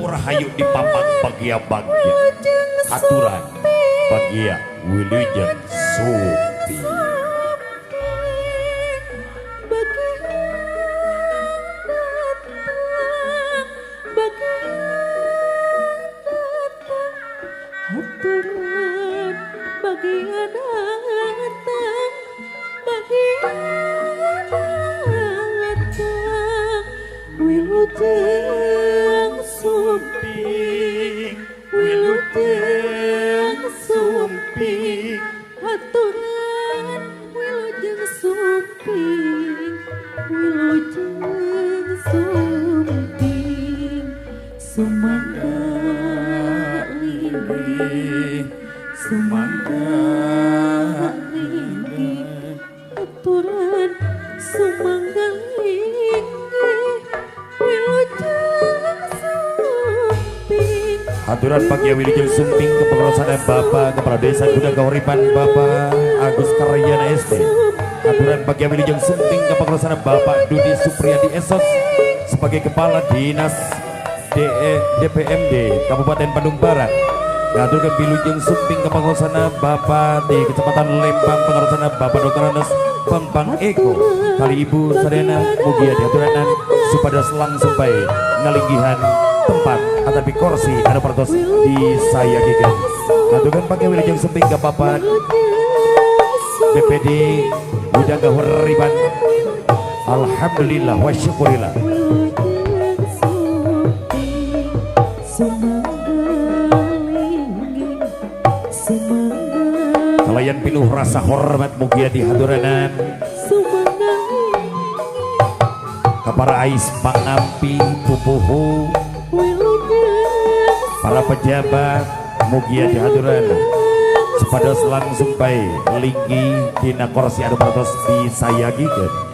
Rahayu di papak bagia-bagia aturan bagia Wilujeng Supi aturan bagia datang bagia datang Wilujeng Sumping, Wilujeng Sumping, aturan Wilujeng Sumping, Wilujeng Sumping, sumangga linggih, sumangga linggih, aturan sumangga linggih, Wilujeng aturan bagia Wilujeng Sumping kepengurusan Bapak Kepala Desa Kuda Kauripan Bapak Agus Karyana SD. Aturan bagia Wilujeng Sumping kepengurusan Bapak Dudi Supriyadi Esos sebagai Kepala Dinas DPMD Kabupaten Bandung Barat. Aturan Wilujeng Sumping kepengurusan Bapak di Kecamatan Lembang pengurusan Bapak Dr. Anas Bambang Eko kali Ibu Sarena Mugia diaturanan supados langsung baik ngalinggihan tempat atapi kursi ada pertos di saya gigan aturan pakai Wilujeng Sumping ke Bapak BPD Gudang Kahuripan. Alhamdulillah wa syukurillah. Kalayan pinuh rasa hormat mugia di haduranan para ais pangampi pupuhu para pejabat mugia di hadiran sepados langsung baik linggi dina kursi adu partos di saya gigen